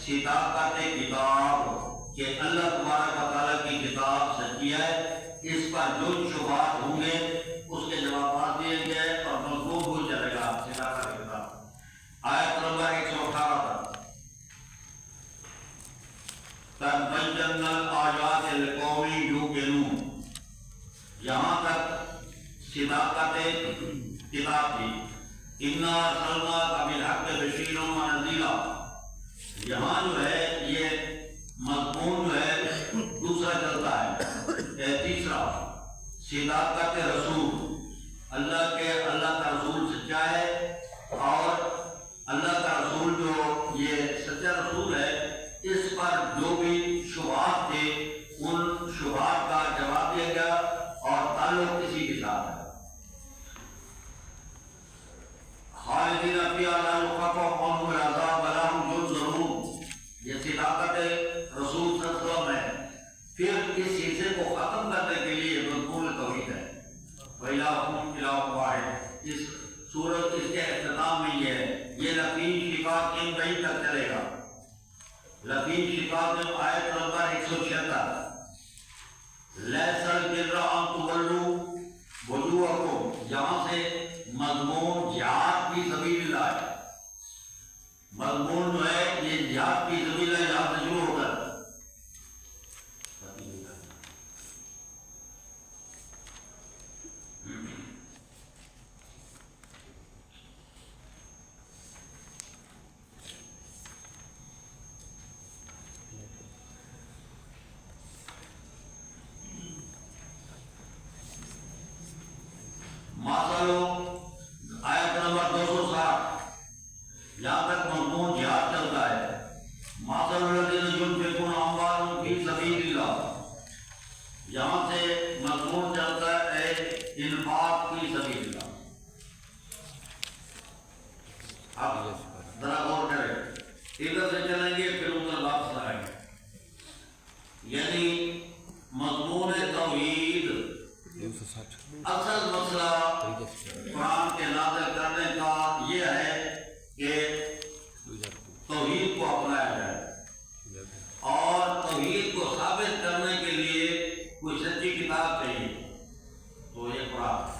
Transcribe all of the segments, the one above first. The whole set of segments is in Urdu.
صداقت کتاب کہ اللہ تبارک و تعالیٰ کی کتاب سچی ہے، اس پر جو شبہات ہوں گے اس کے جوابات دیے گئے اور مضبوط ہو جائے گا صداقت کتاب۔ آیت نمبر 118 تک قد بیننا الآیات لقوم یوقنون، یہاں تک صداقت کتاب تھی۔ انا ارسلناک بالحق بشیرا ونذیرا، یہاں جو ہے یہ مضمون جو ہے دوسرا چلتا ہے۔ تیسرا صداقت رسول، اللہ کا رسول سچا ہے، اور اللہ کا رسول جو یہ سچا رسول ہے اس پر جو بھی شبہات تھے ان شبہات کا جواب دیا گیا، اور تعلق کسی کے ساتھ ہے۔ خالدین فیہا لا یخفف عنہم العذاب ولا هم ینظرون، یہ صداقت رسول صلی اللہ علیہ وسلم ہے۔ پھر اس حصے کو ختم کرنے کے لیے مضمون توحید ہے۔ وَإِلَٰهُكُمْ إِلَٰهٌ وَاحِدٌ، اس سورت اس کے اختتام میں یہ ہے، یہ لفی شقاق ان بہی تک چلے گا۔ لفی شقاق آیت نمبر 176 لیس البر ان تولوا وجوہکم، یہاں سے مضمون جہاد فی سبیل اللہ ہے۔ مضمون جو ہے یہ جہاد فی سبیل اللہ یہاں سے شروع ہوتا ہے۔ آیت نمبر 260 یہاں تک مضمون جہاد چلتا ہے۔ مثل الذین ينفقون اموالهم فی سبیل اللہ، یہاں سے مضمون چلتا ہے انفاق فی سبیل اللہ۔ اب ذرا غور کریں، ادھر سے چلیں گے پھر ادھر واپس آئیں گے۔ یعنی مضمون توحید اصل مسئلہ قرآن کے نازل کرنے کا یہ ہے کہ توحید کو اپنایا جائے، اور توحید کو ثابت کرنے کے لیے کوئی سچی کتاب چاہیے، تو یہ قرآن ہے،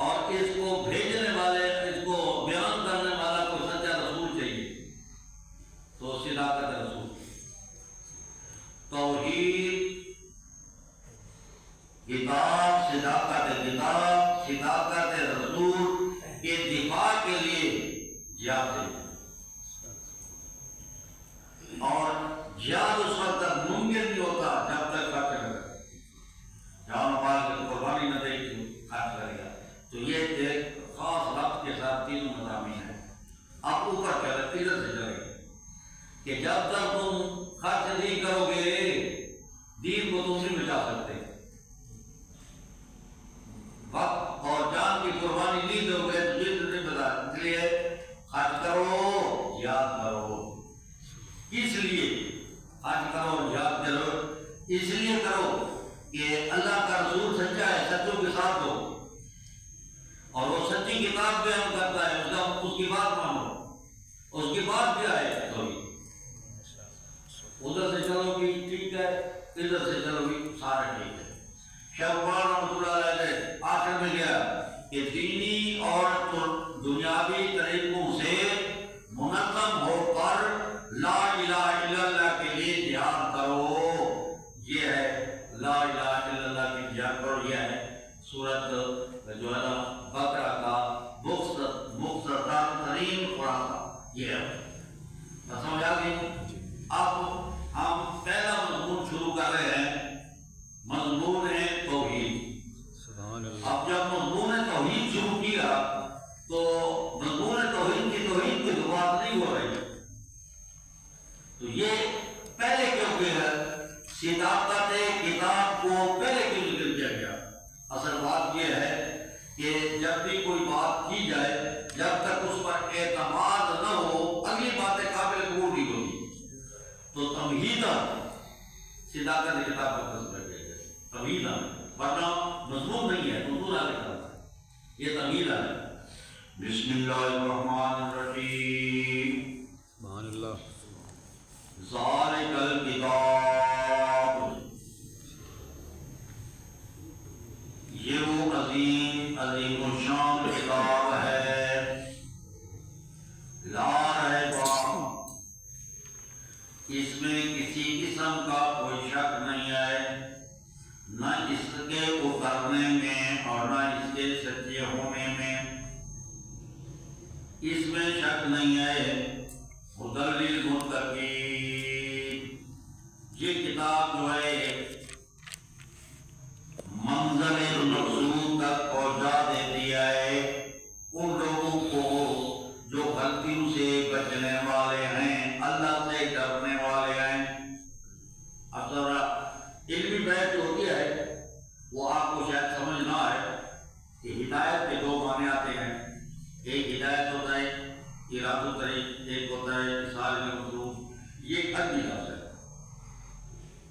اور اس کو بھیجنے والے، اس کو بیان کرنے والا کوئی سچا رسول چاہیے، تو صداقت رسول۔ توحید، کتاب، صداقت رسول کے دفاع کے لیے جہاد ہے، اور جہاد اس وقت تک ممکن نہیں ہوتا جب تک خرچ کرے، جان و مال کی قربانی نہ دے تو خرچ کرے گا۔ تو یہ ایک خاص ربط کے ساتھ تینوں مضامین ہیں۔ اب اوپر چلے، ادھر سے چلے کہ جب تک تم خرچ نہیں کرو گے دین کو تم نہیں بچا سکتے، وقت اور جان کی قربانی نہیں دو گے تو جن نہیں بتا۔ اس لیے خرچ کرو، یاد کرو۔ کس لیے خرچ کرو، یاد کرو؟ اس لیے کرو کہ اللہ کا رسول سچا ہے، سچوں کے ساتھ ہو، اور وہ سچی کتاب بیان کرتا ہے، اس کی بات مانو، اس کی بات کیا ہے توحید۔ ادھر سے چلو بھی ٹھیک ہے، ادھر سے چلو بھی سارا ٹھیک ہے۔ شیخ رحمۃ اللہ علیہ نے آخر میں کیا کہ دینی اور دنیاوی طریقوں سے منظم ہو کر لا الہ الا اللہ کے لیے جہاد کرو، یہ ہے لا الہ الا اللہ کی جہاد کرو۔ یہ ہے سورت جو ہے نا بقرہ کا مختصر ترین خلاصہ، یہ ہے۔ سمجھ آ گئی؟ اب ہم پہلا مضمون شروع کر رہے ہیں، مضمون ہے توحید۔ اب جب مضمون توحید شروع کیا تو مضمون توحید کی بات نہیں ہو رہی، تو یہ پہلے کیوں کہ صداقت کتاب کو پہلے کیوں ذکر کیا گیا؟ اصل بات یہ ہے کہ جب بھی کوئی بات کی جائے، جب تک اس پر اعتماد نہ ہو اگلی باتیں قابل قبول نہیں ہوتی۔ تو تمہید صداقت کتاب کا تصور کیا گیا، تمہید، ورنہ مضمون نہیں ہے، مضمون آگے چلتا ہے، یہ تمہید ہے۔ بسم اللہ الرحمن الرحیم، لا ریب اس میں کسی قسم کا کوئی شک نہیں ہے، نہ اس کے اترنے میں اور نہ اس کے سچے ہونے میں، اس میں شک نہیں ہے۔ ہدی للمتقین، یہ کتاب جو ہے منزل مقصود تک پہنچا دیتی ہے ان لوگوں کو جو غلطیوں سے بچنے والے ہیں، اللہ سے ڈرنے والے ہیں۔ اب ذرا علمی بحث جو ہوتی ہے وہ آپ کو شاید سمجھ نہ آئے کہ ہدایت کے دو معنی آتے ہیں، ایک ہدایت ہوتا ہے ارادہ طریق، ایک ہوتا ہے اصحاب المطلوب، یہ ایک عربی لفظ ہے۔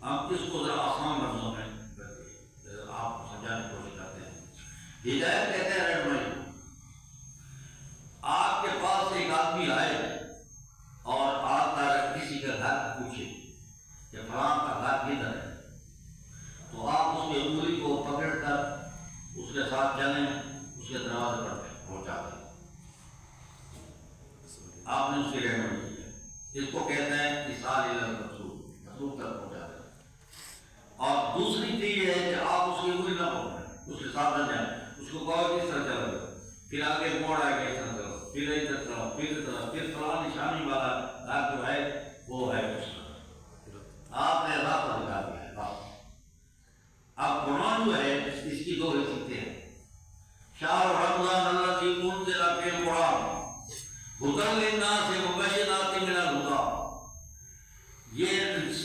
ہم اس کو ذرا آسان لفظوں میں آپ کو سمجھانے کی کوشش کرتے ہیں۔ ہدایت کہتے ہیں رہنمائی۔ آپ کے پاس ایک آدمی آئے اور آپ کسی کا گھر پوچھے کہ فلاں کا گھر کدھر ہے، تو آپ اس کی انگلی کو پکڑ کر اس کے ساتھ چلیں، اس کے دروازے پر پہنچا دیں، آپ نے اس کی رہنمائی کی ہے۔ اس کو کہتے ہیں اصحاب المقصود، مقصود تک پہنچا دیں۔ اور دوسری چیز یہ ہے کہ آپ اس کی انگلی نہ پکڑیں، اس کے ساتھ نہ جائیں، اس کو کہو کہ اس طرح چلو، پھر آگے موڑ آئے گا اس طرح چلو، پھر ادھر چلو، پھر فلاں نشانی والا گھر جو ہے وہ ہے اس طرح۔ آپ نے راستہ دکھا دیا ہے بس۔ اب قرآن جو ہے اس کی دو حیثیتیں ہیں۔ شہر رمضان الذی انزل فیہ القرآن ھدی للناس وبینات من الھدی، یہ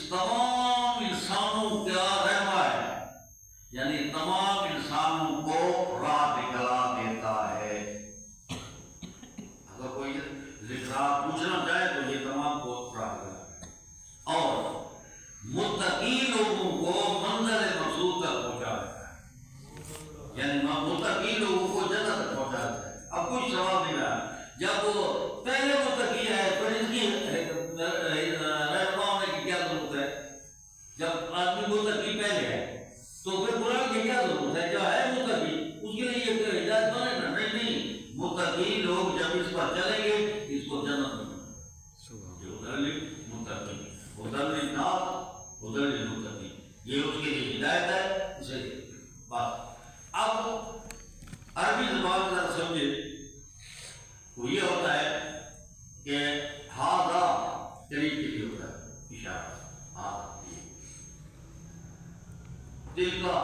تمام انسانوں کا رہنما ہے، یعنی تمام انسانوں کو راہ دکھلا دیتا ہے۔ اگر کوئی راہ پوچھنا چاہے تو یہ تمام کو راہ دکھلا، اور متقی لوگوں کو منزل مقصود تک پہنچا دیتا ہے، یعنی متقی لوگوں کو جنت تک پہنچا دیتا ہے۔ اب کوئی سوال نہیں رہا، جب وہ پہلے متقی ہے تو اس کی رہنما ہونے کی کیا ضرورت ہے؟ جب آدمی متقی پہلے ہے تو پھر قرآن کی کیا ضرورت ہے؟ جو ہے متقی اس کے لیے یہ ہدایت بنے نا؟ نہیں، متقی لوگ جب اس پر چلیں گے اس کو جنت میں متقی، یہ اس کے لیے ہدایت ہے، اسے بات۔ اب عربی زبان کا سمجھے وہ یہ ہوتا ہے کہ ہاذا قریب کے لیے ہوتا ہے اشارہ، دل کا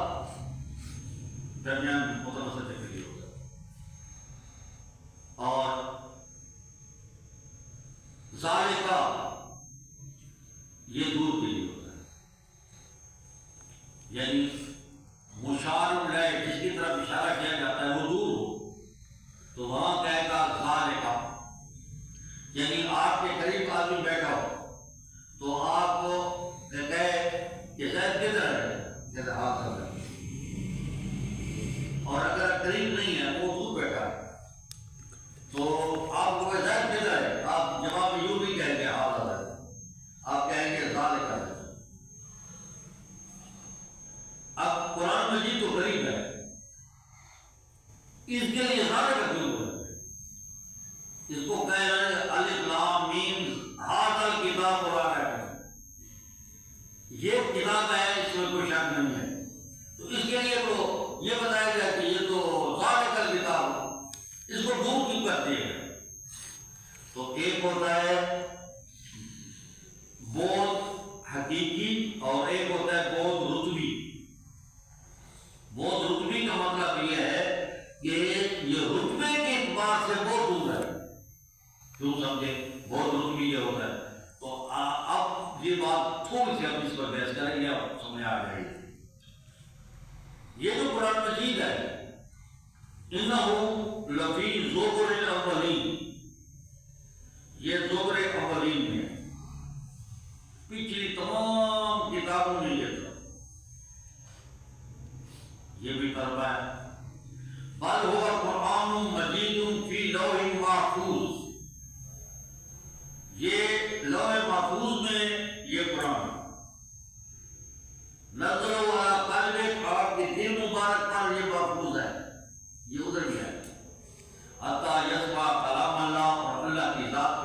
درمیان متوسط کے لیے ہوتا ہے، اور ذالکا یہ دور کے لیے ہوتا ہے، یعنی مشار الیہ جس کی طرف اشارہ کیا جاتا ہے وہ دور ہو تو وہاں کہے گا ذالکا، یعنی آپ کے قریب آدمی بیٹھا ہو تو آپ کو کہے کہ زید کدھر ہے، کہتے ہاتھ کر رہے، اور اگر قریب نہیں ہے وہ دور بیٹھا ہے تو آپ کو زید کدھر ہے، آپ جواب یوں نہیں کہیں گے ہاتھ آ رہا ہے، آپ کہیں گے ذالکا ہے۔ اب قرآن مجید تو قریب ہے، اس کے لیے ذالکا کیوں ہے؟ اس کو کہہ رہے ہیں الف لام میم ھذا الکتاب لا ریب فیہ، یہ کتاب ہے اس میں کوئی شک نہیں ہے، تو اس کے لیے تو یہ بتایا گیا کہ یہ تو ذالک الکتاب، اس کو دور کیوں کر دیا گیا؟ تو ایک ہوتا ہے بود حقیقی اور ایک ہوتا ہے بود رتبی۔ بود رتبی کا مطلب یہ ہے کہ یہ رتبے کے اعتبار سے بہت دور ہے، کیوں سمجھے؟ بہت رتبی یہ ہوتا ہے۔ تو اب یہ بات تھوڑی سی ہم اس پر بحث کریں گے، اب سمجھ آ جائے گی۔ یہ جو قرآن مجید ہے انہ لفی زبر الاولین، یہ زبر اولین میں پچھلی تمام کتابوں میں یہ تھا، یہ بھی تربہ ہے۔ بل هو قرآن مجید فی لوح محفوظ، یہ لوح محفوظ میں یہ قرآن نزل علی قلبک، آپ کے دل مبارک پر یہ محفوظ ہے، یہ ادھر بھی ہے۔ حتی یسمع کلام اللہ، اور اللہ کی ذات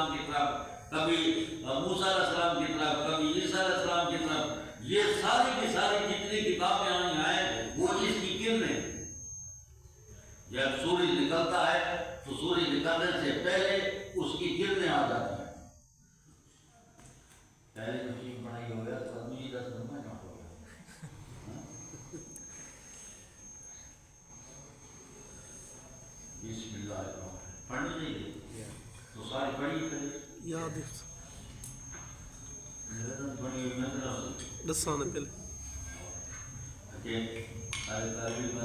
السلام کی طرف، کبھی موسیٰ علیہ السلام کی طرف، کبھی عیسیٰ علیہ السلام کی طرف. یہ ساری کی ساری جتنی کتابیں آئی ہیں وہ اس کی کرنیں. جب سورج نکلتا ہے تو سورج نکلنے سے پہلے اس کی کرنیں آ جاتی ہیں. پہلے مشین بنائی ہو گیا تو مجھے 10 منٹ میں ہو گیا. بسم اللہ الرحمن الرحیم. پڑھنی چاہیے تو ساری پڑھی کرے یاد پڑھی دساں پہلے سارے تعلیم